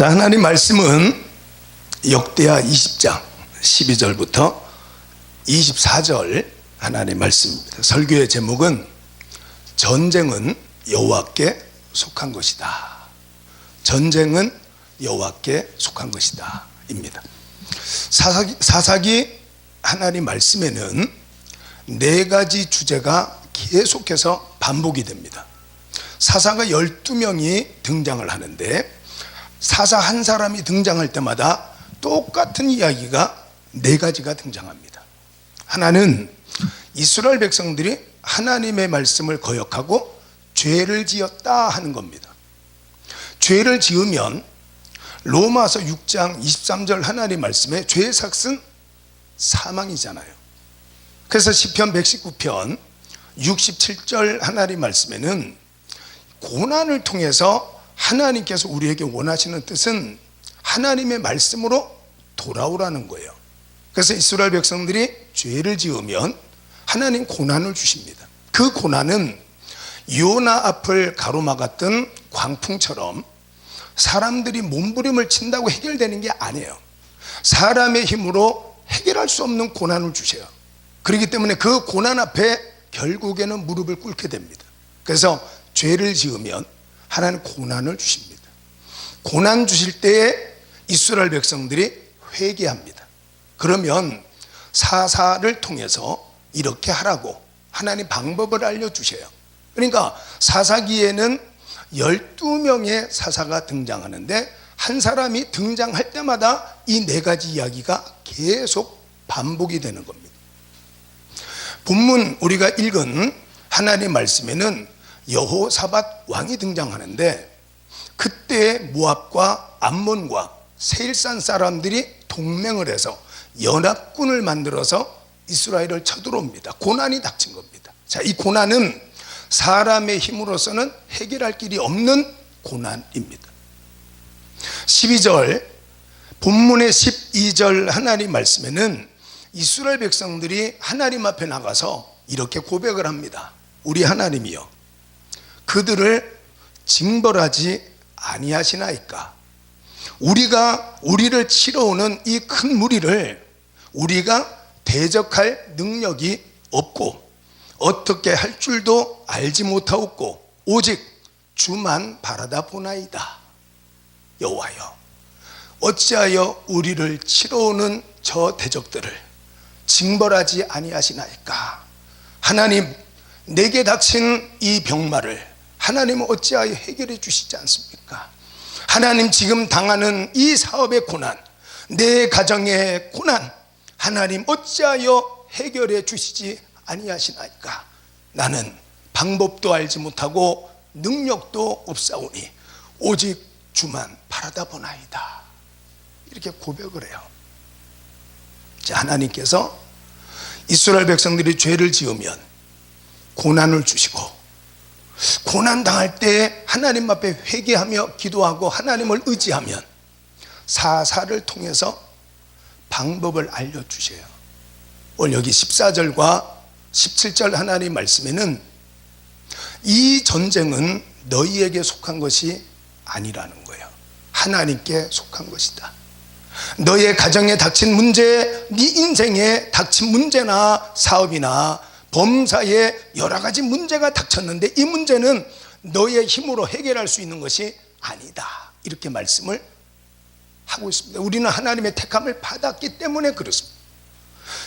자, 하나님 말씀은 역대하 20장 12절부터 24절 하나님 말씀입니다. 설교의 제목은 전쟁은 여호와께 속한 것이다. 전쟁은 여호와께 속한 것이다 입니다. 사사기 하나님 말씀에는 네 가지 주제가 계속해서 반복이 됩니다. 사사가 12명이 등장을 하는데 사사 한 사람이 등장할 때마다 똑같은 이야기가 네 가지가 등장합니다. 하나는 이스라엘 백성들이 하나님의 말씀을 거역하고 죄를 지었다 하는 겁니다. 죄를 지으면 로마서 6장 23절 하나님 말씀에 죄의 삭은 사망이잖아요. 그래서 시편 119편 67절 하나님 말씀에는 고난을 통해서 하나님께서 우리에게 원하시는 뜻은 하나님의 말씀으로 돌아오라는 거예요. 그래서 이스라엘 백성들이 죄를 지으면 하나님 고난을 주십니다. 그 고난은 요나 앞을 가로막았던 광풍처럼 사람들이 몸부림을 친다고 해결되는 게 아니에요. 사람의 힘으로 해결할 수 없는 고난을 주셔요. 그렇기 때문에 그 고난 앞에 결국에는 무릎을 꿇게 됩니다. 그래서 죄를 지으면 하나님 고난을 주십니다. 고난 주실 때에 이스라엘 백성들이 회개합니다. 그러면 사사를 통해서 이렇게 하라고 하나님 방법을 알려주셔요. 그러니까 사사기에는 12명의 사사가 등장하는데 한 사람이 등장할 때마다 이 네 가지 이야기가 계속 반복이 되는 겁니다. 본문 우리가 읽은 하나님 말씀에는 여호사밧 왕이 등장하는데 그때 모압과 암몬과 세일산 사람들이 동맹을 해서 연합군을 만들어서 이스라엘을 쳐들어옵니다. 고난이 닥친 겁니다. 자, 이 고난은 사람의 힘으로서는 해결할 길이 없는 고난입니다. 12절 본문의 12절 하나님 말씀에는 이스라엘 백성들이 하나님 앞에 나가서 이렇게 고백을 합니다. 우리 하나님이여 그들을 징벌하지 아니하시나이까. 우리를 치러 오는 이 큰 무리를 우리가 대적할 능력이 없고 어떻게 할 줄도 알지 못하옵고 오직 주만 바라다 보나이다. 여호와여 어찌하여 우리를 치러 오는 저 대적들을 징벌하지 아니하시나이까. 하나님, 내게 닥친 이 병마를 하나님은 어찌하여 해결해 주시지 않습니까? 하나님, 지금 당하는 이 사업의 고난, 내 가정의 고난, 하나님 어찌하여 해결해 주시지 아니하시나이까. 나는 방법도 알지 못하고 능력도 없사오니 오직 주만 바라다 보나이다. 이렇게 고백을 해요. 자, 하나님께서 이스라엘 백성들이 죄를 지으면 고난을 주시고 고난 당할 때 하나님 앞에 회개하며 기도하고 하나님을 의지하면 사사를 통해서 방법을 알려주셔요. 오늘 여기 14절과 17절 하나님 말씀에는 이 전쟁은 너희에게 속한 것이 아니라는 거예요. 하나님께 속한 것이다. 너의 가정에 닥친 문제, 네 인생에 닥친 문제나 사업이나 범사에 여러 가지 문제가 닥쳤는데 이 문제는 너의 힘으로 해결할 수 있는 것이 아니다. 이렇게 말씀을 하고 있습니다. 우리는 하나님의 택함을 받았기 때문에 그렇습니다.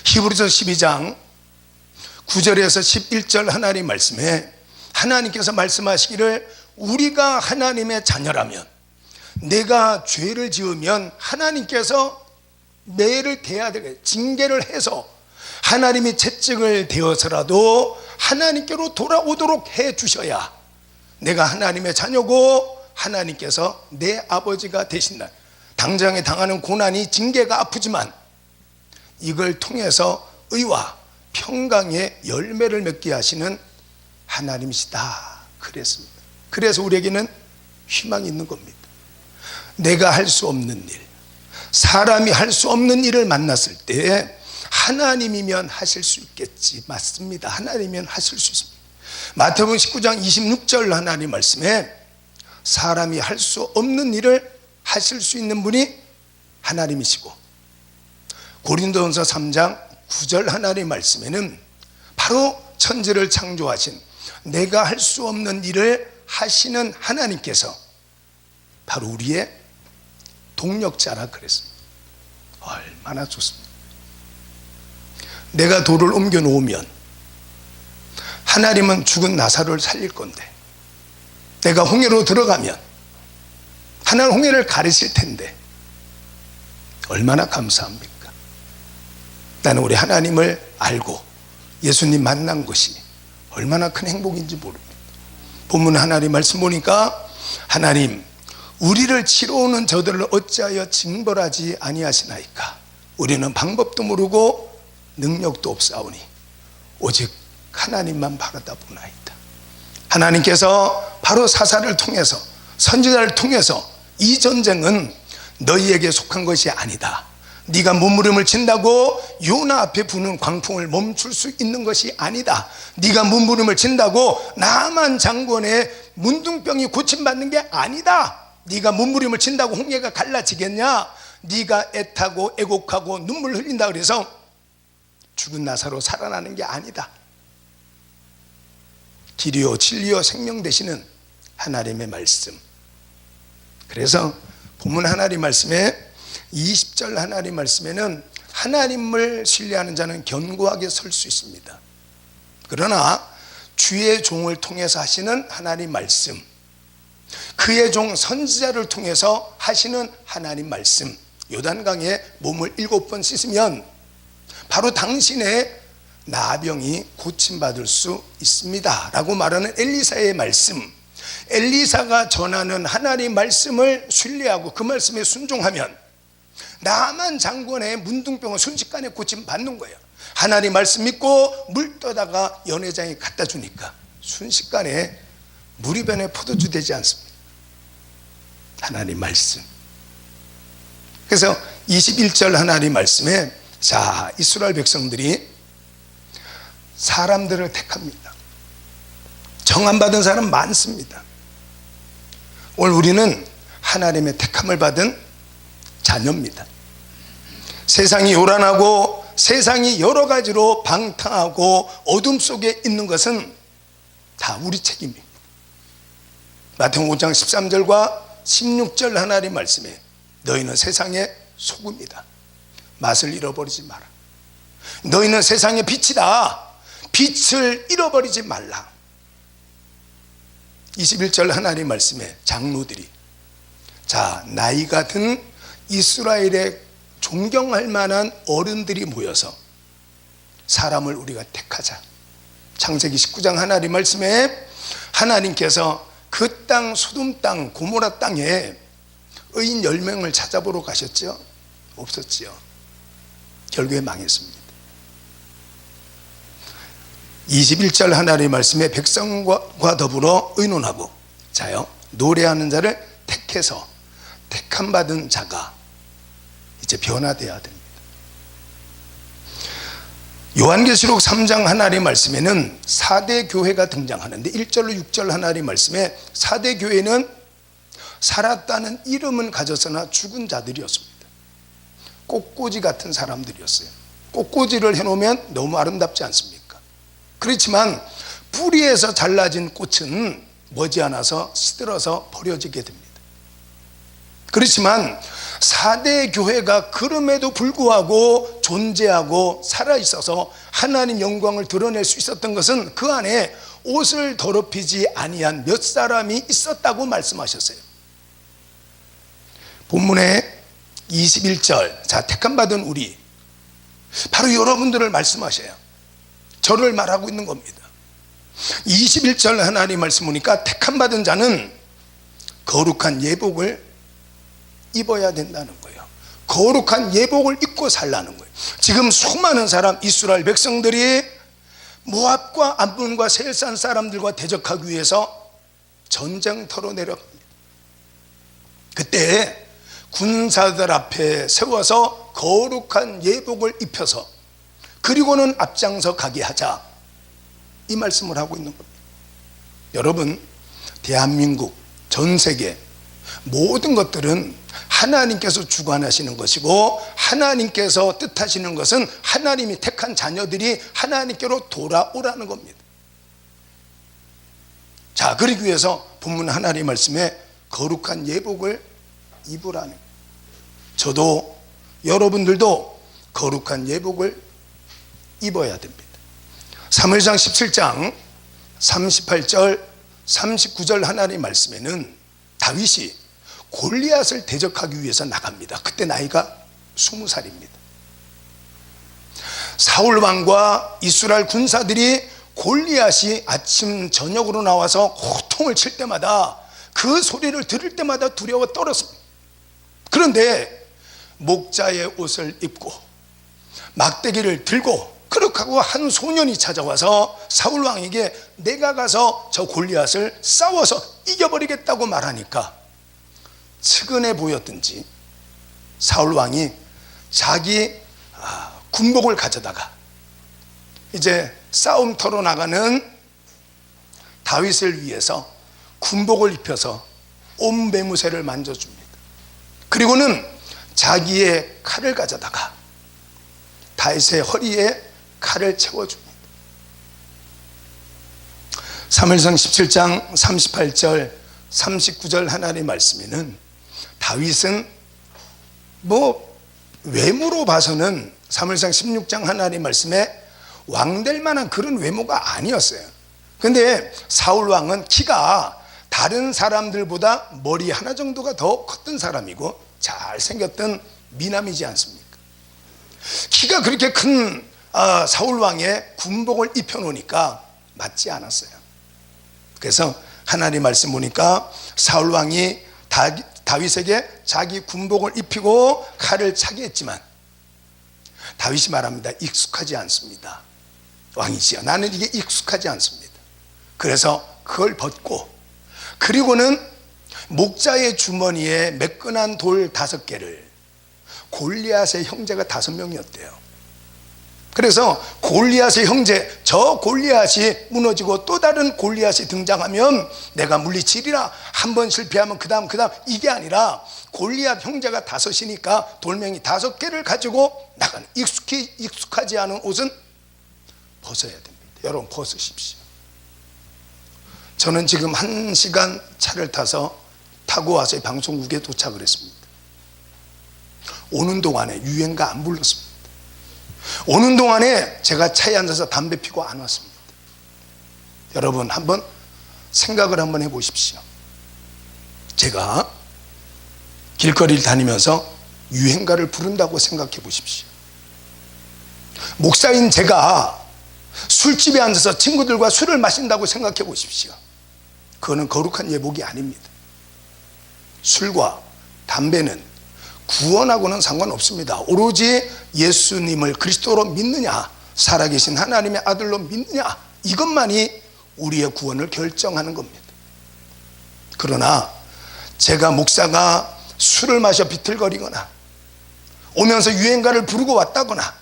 히브리서 12장 9절에서 11절 하나님 말씀에 하나님께서 말씀하시기를 우리가 하나님의 자녀라면 내가 죄를 지으면 하나님께서 매를 대야 되겠다. 징계를 해서 하나님이 채찍을 대어서라도 하나님께로 돌아오도록 해 주셔야 내가 하나님의 자녀고 하나님께서 내 아버지가 되신다. 당장에 당하는 고난이 징계가 아프지만 이걸 통해서 의와 평강의 열매를 맺게 하시는 하나님이시다 그랬습니다. 그래서 우리에게는 희망이 있는 겁니다. 내가 할 수 없는 일, 사람이 할 수 없는 일을 만났을 때 하나님이면 하실 수 있겠지. 맞습니다. 하나님이면 하실 수 있습니다. 마태복음 19장 26절 하나님 말씀에 사람이 할 수 없는 일을 하실 수 있는 분이 하나님이시고, 고린도전서 3장 9절 하나님의 말씀에는 바로 천지를 창조하신, 내가 할 수 없는 일을 하시는 하나님께서 바로 우리의 동력자라 그랬습니다. 얼마나 좋습니다. 내가 돌을 옮겨 놓으면 하나님은 죽은 나사로를 살릴 건데, 내가 홍해로 들어가면 하나님 홍해를 가르칠 텐데 얼마나 감사합니까? 나는 우리 하나님을 알고 예수님 만난 것이 얼마나 큰 행복인지 모릅니다. 본문 하나님 말씀 보니까, 하나님 우리를 치러 오는 저들을 어찌하여 징벌하지 아니하시나이까? 우리는 방법도 모르고 능력도 없사오니 오직 하나님만 바라다보나이다. 하나님께서 바로 사사를 통해서, 선지자를 통해서 이 전쟁은 너희에게 속한 것이 아니다. 네가 몸부림을 친다고 요나 앞에 부는 광풍을 멈출 수 있는 것이 아니다. 네가 몸부림을 친다고 나만 장군의 문둥병이 고침받는 게 아니다. 네가 몸부림을 친다고 홍해가 갈라지겠냐? 네가 애타고 애곡하고 눈물 흘린다 그래서 죽은 나사로 살아나는 게 아니다. 길이요 진리요 생명 되시는 하나님의 말씀. 그래서 본문 하나님 말씀에 20절 하나님 말씀에는 하나님을 신뢰하는 자는 견고하게 설 수 있습니다. 그러나 주의 종을 통해서 하시는 하나님 말씀, 그의 종 선지자를 통해서 하시는 하나님 말씀, 요단강에 몸을 7번 씻으면 바로 당신의 나병이 고침받을 수 있습니다 라고 말하는 엘리사의 말씀, 엘리사가 전하는 하나님 말씀을 신뢰하고 그 말씀에 순종하면 나만 장군의 문둥병을 순식간에 고침받는 거예요. 하나님 말씀 믿고 물 떠다가 연회장에 갖다 주니까 순식간에 물이 변해 포도주 되지 않습니다. 하나님 말씀. 그래서 21절 하나님 말씀에, 자, 이스라엘 백성들이 사람들을 택합니다. 정함받은 사람 많습니다. 오늘 우리는 하나님의 택함을 받은 자녀입니다. 세상이 요란하고 세상이 여러 가지로 방탕하고 어둠 속에 있는 것은 다 우리 책임입니다. 마태복음 5장 13절과 16절 하나님 말씀에, 너희는 세상의 소금이다. 맛을 잃어버리지 마라. 너희는 세상의 빛이다. 빛을 잃어버리지 말라. 21절 하나님 말씀에 장로들이, 자, 나이가 든 이스라엘의 존경할 만한 어른들이 모여서 사람을 우리가 택하자. 창세기 19장 하나님 말씀에 하나님께서 그 땅, 소돔 땅, 고모라 땅에 의인 10명을 찾아보러 가셨죠? 없었지요. 결국에 망했습니다. 21절 하나님 말씀에 백성과 더불어 의논하고, 자요, 노래하는 자를 택해서 택함 받은 자가 이제 변화되어야 됩니다. 요한계시록 3장 하나님 말씀에는 4대 교회가 등장하는데, 1절로 6절 하나님 말씀에 4대 교회는 살았다는 이름은 가졌으나 죽은 자들이었습니다. 꽃꽂이 같은 사람들이었어요. 꽃꽂이를 해놓으면 너무 아름답지 않습니까? 그렇지만 뿌리에서 잘라진 꽃은 머지않아서 시들어서 버려지게 됩니다. 그렇지만 4대 교회가 그럼에도 불구하고 존재하고 살아있어서 하나님 영광을 드러낼 수 있었던 것은 그 안에 옷을 더럽히지 아니한 몇 사람이 있었다고 말씀하셨어요. 본문에 21절, 자, 택함받은 우리, 바로 여러분들을 말씀하셔요. 저를 말하고 있는 겁니다. 21절 하나님 말씀 보니까, 택함받은 자는 거룩한 예복을 입어야 된다는 거예요. 거룩한 예복을 입고 살라는 거예요. 지금 수많은 사람, 이스라엘 백성들이 모압과 암몬과 세일산 사람들과 대적하기 위해서 전쟁터로 내려갑니다. 그때 군사들 앞에 세워서 거룩한 예복을 입혀서, 그리고는 앞장서 가게 하자, 이 말씀을 하고 있는 겁니다. 여러분, 대한민국, 전 세계 모든 것들은 하나님께서 주관하시는 것이고, 하나님께서 뜻하시는 것은 하나님이 택한 자녀들이 하나님께로 돌아오라는 겁니다. 자, 그러기 위해서 본문 하나님의 말씀에 거룩한 예복을 입으라는 거예요. 저도 여러분들도 거룩한 예복을 입어야 됩니다. 사무엘상 17장 38절 39절 하나님의 말씀에는 다윗이 골리앗을 대적하기 위해서 나갑니다. 그때 나이가 20살입니다. 사울 왕과 이스라엘 군사들이 골리앗이 아침 저녁으로 나와서 호통을 칠 때마다, 그 소리를 들을 때마다 두려워 떨었습니다. 그런데 목자의 옷을 입고 막대기를 들고 그렇게 하고 한 소년이 찾아와서 사울 왕에게 내가 가서 저 골리앗을 싸워서 이겨버리겠다고 말하니까 측은해 보였든지 사울 왕이 자기 군복을 가져다가 이제 싸움터로 나가는 다윗을 위해서 군복을 입혀서 온 매무새를 만져줍니다. 그리고는 자기의 칼을 가져다가 다윗의 허리에 칼을 채워줍니다. 사무엘상 17장 38절 39절 하나님의 말씀에는 다윗은 외모로 봐서는 사무엘상 16장 하나님의 말씀에 왕될 만한 그런 외모가 아니었어요. 근데 사울 왕은 키가 다른 사람들보다 머리 하나 정도가 더 컸던 사람이고 잘생겼던 미남이지 않습니까? 키가 그렇게 큰 사울 왕의 군복을 입혀놓으니까 맞지 않았어요. 그래서 하나님 말씀 보니까 사울 왕이 다윗에게 자기 군복을 입히고 칼을 차게 했지만 다윗이 말합니다. 익숙하지 않습니다. 왕이지요. 나는 이게 익숙하지 않습니다. 그래서 그걸 벗고, 그리고는 목자의 주머니에 매끈한 돌 5개를, 골리앗의 형제가 5명이었대요. 그래서 골리앗의 형제, 저 골리앗이 무너지고 또 다른 골리앗이 등장하면 내가 물리치리라. 한 번 실패하면 그 다음 이게 아니라 골리앗 형제가 5이니까 돌멩이 5개를 가지고 나가는, 익숙하지 않은 옷은 벗어야 됩니다. 여러분 벗으십시오. 저는 지금 1시간 차를 타고 와서 방송국에 도착을 했습니다. 오는 동안에 유행가 안 불렀습니다. 오는 동안에 제가 차에 앉아서 담배 피고 안 왔습니다. 여러분 한번 생각을 한번 해보십시오. 제가 길거리를 다니면서 유행가를 부른다고 생각해 보십시오. 목사인 제가 술집에 앉아서 친구들과 술을 마신다고 생각해 보십시오. 그거는 거룩한 예복이 아닙니다. 술과 담배는 구원하고는 상관없습니다. 오로지 예수님을 그리스도로 믿느냐, 살아계신 하나님의 아들로 믿느냐, 이것만이 우리의 구원을 결정하는 겁니다. 그러나 제가 목사가 술을 마셔 비틀거리거나 오면서 유행가를 부르고 왔다거나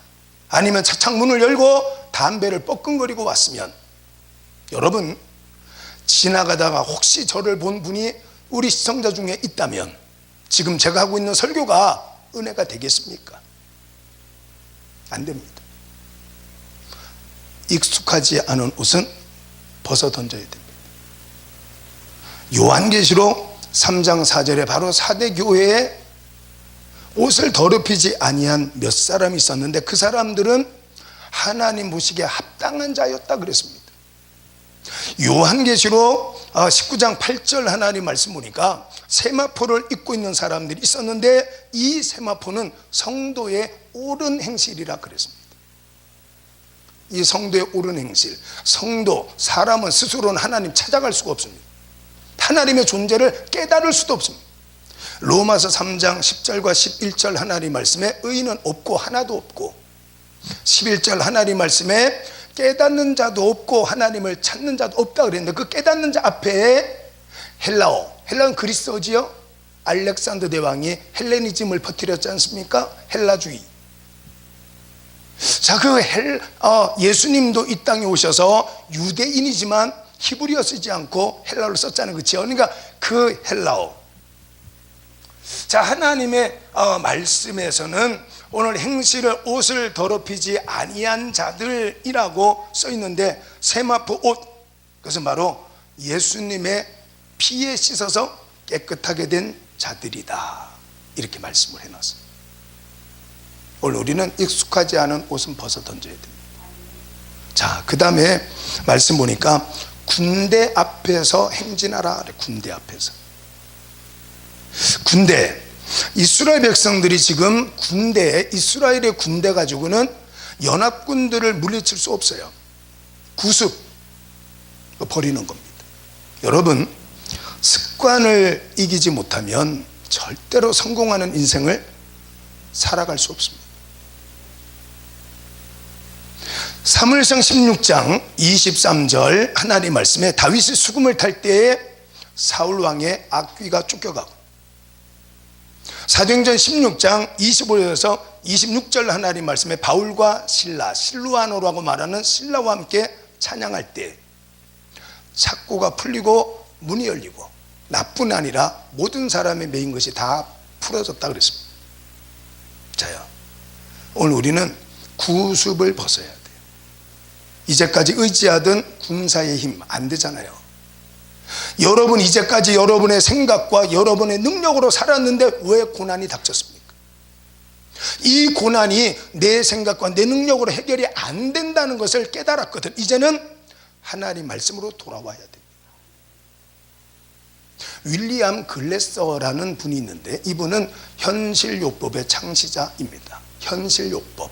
아니면 차창 문을 열고 담배를 뻐끔거리고 왔으면, 여러분 지나가다가 혹시 저를 본 분이 우리 시청자 중에 있다면 지금 제가 하고 있는 설교가 은혜가 되겠습니까? 안 됩니다. 익숙하지 않은 옷은 벗어 던져야 됩니다. 요한계시록 3장 4절에 바로 4대 교회에 옷을 더럽히지 아니한 몇 사람이 있었는데 그 사람들은 하나님 보시기에 합당한 자였다 그랬습니다. 요한계시록 19장 8절 하나님 말씀 보니까 세마포를 입고 있는 사람들이 있었는데 이 세마포는 성도의 옳은 행실이라 그랬습니다. 이 성도의 옳은 행실, 성도, 사람은 스스로는 하나님 찾아갈 수가 없습니다. 하나님의 존재를 깨달을 수도 없습니다. 로마서 3장 10절과 11절 하나님 말씀에 의인은 없고 하나도 없고, 11절 하나님 말씀에 깨닫는 자도 없고 하나님을 찾는 자도 없다 그랬는데 그 깨닫는 자 앞에 헬라어는 그리스어지요. 알렉산더 대왕이 헬레니즘을 퍼뜨렸지 않습니까? 헬라주의. 자, 예수님도 이 땅에 오셔서 유대인이지만 히브리어 쓰지 않고 헬라어를 썼잖아요. 그렇죠? 그러니까 그 헬라어, 자, 하나님의 말씀에서는 오늘 행실을 옷을 더럽히지 아니한 자들이라고 써 있는데, 세마포 옷, 그것은 바로 예수님의 피에 씻어서 깨끗하게 된 자들이다, 이렇게 말씀을 해놨어요. 오늘 우리는 익숙하지 않은 옷은 벗어 던져야 됩니다. 자, 그 다음에 말씀 보니까 군대 앞에서 행진하라. 군대 앞에서. 군대, 이스라엘 백성들이 지금 이스라엘의 군대 가지고는 연합군들을 물리칠 수 없어요. 구습 버리는 겁니다. 여러분, 습관을 이기지 못하면 절대로 성공하는 인생을 살아갈 수 없습니다. 사무엘상 16장 23절 하나님 말씀에 다윗이 수금을 탈 때에 사울 왕의 악귀가 쫓겨가고, 사도행전 16장 25절에서 26절 하나님 말씀에 바울과 실루아노라고 말하는 신라와 함께 찬양할 때 착고가 풀리고 문이 열리고, 나뿐 아니라 모든 사람의 매인 것이 다 풀어졌다 그랬습니다. 자요, 오늘 우리는 구습을 벗어야 돼요. 이제까지 의지하던 군사의 힘 안 되잖아요. 여러분, 이제까지 여러분의 생각과 여러분의 능력으로 살았는데 왜 고난이 닥쳤습니까? 이 고난이 내 생각과 내 능력으로 해결이 안 된다는 것을 깨달았거든. 이제는 하나님 말씀으로 돌아와야 됩니다. 윌리엄 글래서라는 분이 있는데, 이분은 현실요법의 창시자입니다. 현실요법.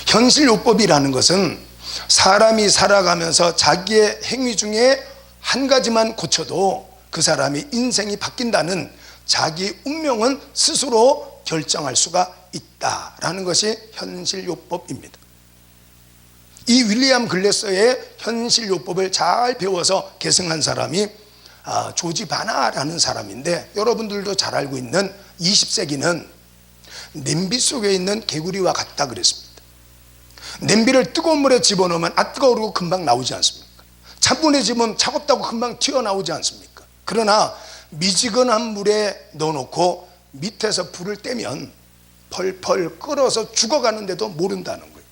현실요법이라는 것은 사람이 살아가면서 자기의 행위 중에 한 가지만 고쳐도 그 사람의 인생이 바뀐다는, 자기 운명은 스스로 결정할 수가 있다라는 것이 현실요법입니다. 이 윌리엄 글래서의 현실요법을 잘 배워서 계승한 사람이 조지 바나라는 사람인데, 여러분들도 잘 알고 있는 20세기는 냄비 속에 있는 개구리와 같다 그랬습니다. 냄비를 뜨거운 물에 집어넣으면 뜨거우고 금방 나오지 않습니까? 찬물에 집으면 차갑다고 금방 튀어나오지 않습니까? 그러나 미지근한 물에 넣어놓고 밑에서 불을 떼면 펄펄 끓어서 죽어가는데도 모른다는 거예요.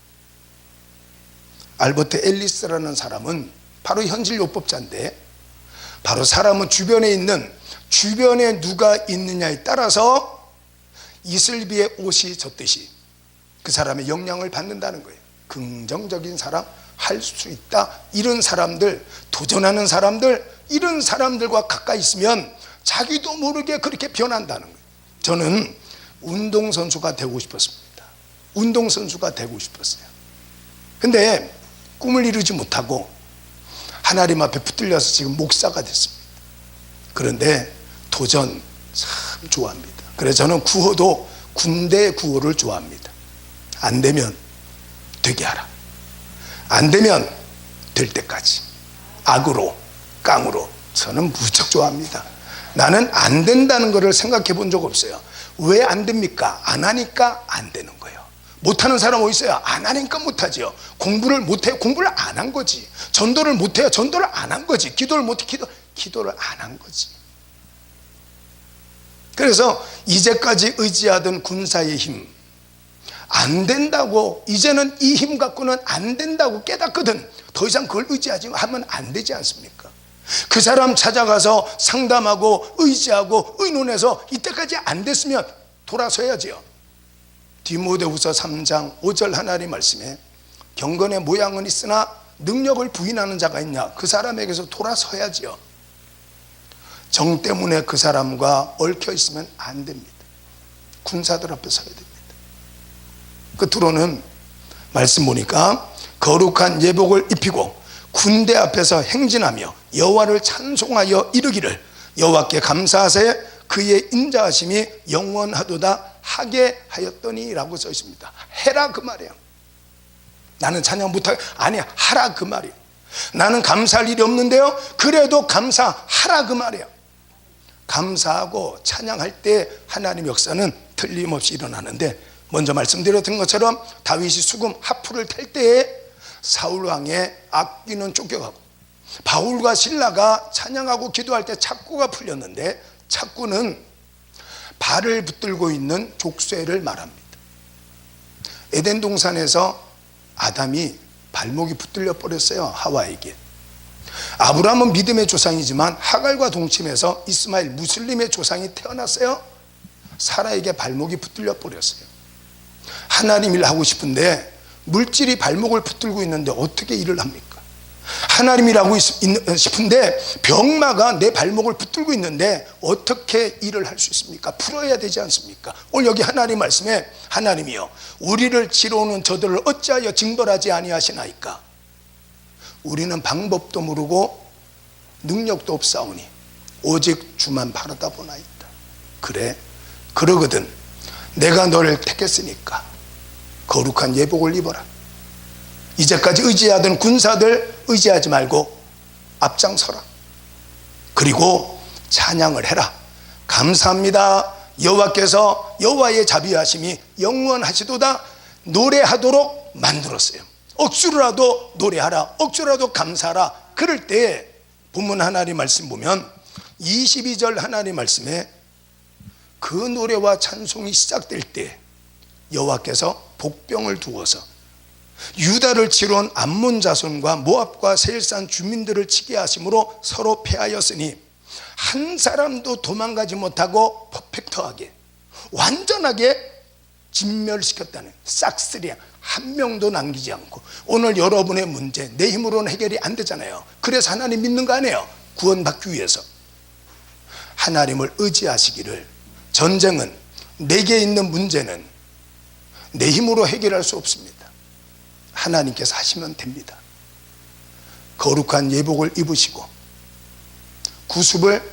알버트 앨리스라는 사람은 바로 현실요법자인데, 바로 사람은 주변에 누가 있느냐에 따라서 이슬비의 옷이 젖듯이 그 사람의 영향을 받는다는 거예요. 긍정적인 사람, 할 수 있다, 이런 사람들, 도전하는 사람들, 이런 사람들과 가까이 있으면 자기도 모르게 그렇게 변한다는 거예요. 저는 운동선수가 되고 싶었습니다. 운동선수가 되고 싶었어요. 근데 꿈을 이루지 못하고 하나님 앞에 붙들려서 지금 목사가 됐습니다. 그런데 도전 참 좋아합니다. 그래서 저는 구호도 군대 구호를 좋아합니다. 안 되면 되게 하라. 안 되면 될 때까지. 악으로, 깡으로. 저는 무척 좋아합니다. 나는 안 된다는 것을 생각해 본 적 없어요. 왜 안 됩니까? 안 하니까 안 되는 거예요. 못하는 사람 어디 있어요? 안 하니까 못하죠. 공부를 못해요. 공부를 안 한 거지. 전도를 못해요. 전도를 안 한 거지. 기도를 못해. 기도를 안 한 거지. 그래서 이제까지 의지하던 군사의 힘, 안 된다고, 이제는 이 힘 갖고는 안 된다고 깨닫거든. 더 이상 그걸 의지하지 하면 안 되지 않습니까? 그 사람 찾아가서 상담하고 의지하고 의논해서 이때까지 안 됐으면 돌아서야지요. 디모데후서 3장 5절 하나님 말씀에 경건의 모양은 있으나 능력을 부인하는 자가 있냐? 그 사람에게서 돌아서야지요. 정 때문에 그 사람과 얽혀 있으면 안 됩니다. 군사들 앞에 서야 됩니다. 끝으로는 말씀 보니까 거룩한 예복을 입히고 군대 앞에서 행진하며 여호와를 찬송하여 이르기를 여호와께 감사하세 그의 인자하심이 영원하도다 하게 하였더니 라고 써 있습니다. 해라 그 말이에요. 나는 찬양 못하게, 아니야, 하라 그 말이에요. 나는 감사할 일이 없는데요, 그래도 감사하라 그 말이에요. 감사하고 찬양할 때 하나님 역사는 틀림없이 일어나는데, 먼저 말씀드렸던 것처럼 다윗이 수금 하프를 탈 때에 사울 왕의 악귀는 쫓겨가고, 바울과 실라가 찬양하고 기도할 때 착고가 풀렸는데, 착고는 발을 붙들고 있는 족쇄를 말합니다. 에덴 동산에서 아담이 발목이 붙들려 버렸어요, 하와에게. 아브라함은 믿음의 조상이지만 하갈과 동침해서 이스마엘 무슬림의 조상이 태어났어요. 사라에게 발목이 붙들려 버렸어요. 하나님 일 하고 싶은데 물질이 발목을 붙들고 있는데 어떻게 일을 합니까? 하나님 일하고 싶은데 병마가 내 발목을 붙들고 있는데 어떻게 일을 할 수 있습니까? 풀어야 되지 않습니까? 오늘 여기 하나님 말씀에 하나님이여 우리를 치러오는 저들을 어찌하여 징벌하지 아니하시나이까? 우리는 방법도 모르고 능력도 없사오니 오직 주만 바라다 보나이다. 그래, 그러거든. 내가 너를 택했으니까 거룩한 예복을 입어라. 이제까지 의지하던 군사들 의지하지 말고 앞장서라. 그리고 찬양을 해라. 감사합니다. 여호와께서 여호와의 자비하심이 영원하시도다. 노래하도록 만들었어요. 억수로라도 노래하라. 억수로라도 감사하라. 그럴 때 본문 하나님 말씀 보면 22절 하나님 말씀에 그 노래와 찬송이 시작될 때 여호와께서 복병을 두어서 유다를 치러 온 암몬 자손과 모압과 세일산 주민들을 치게 하심으로 서로 패하였으니 한 사람도 도망가지 못하고 퍼펙트하게 완전하게 진멸시켰다는, 싹쓸이 한 명도 남기지 않고. 오늘 여러분의 문제 내 힘으로는 해결이 안 되잖아요. 그래서 하나님 믿는 거 아니에요. 구원받기 위해서 하나님을 의지하시기를. 전쟁은, 내게 있는 문제는 내 힘으로 해결할 수 없습니다. 하나님께서 하시면 됩니다. 거룩한 예복을 입으시고 구습을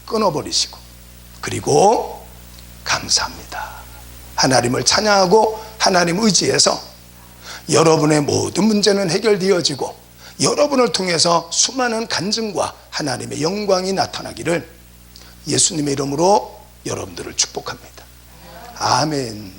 끊어버리시고 그리고 감사합니다. 하나님을 찬양하고 하나님 의지해서 여러분의 모든 문제는 해결되어지고 여러분을 통해서 수많은 간증과 하나님의 영광이 나타나기를 예수님의 이름으로 여러분들을 축복합니다. 아멘.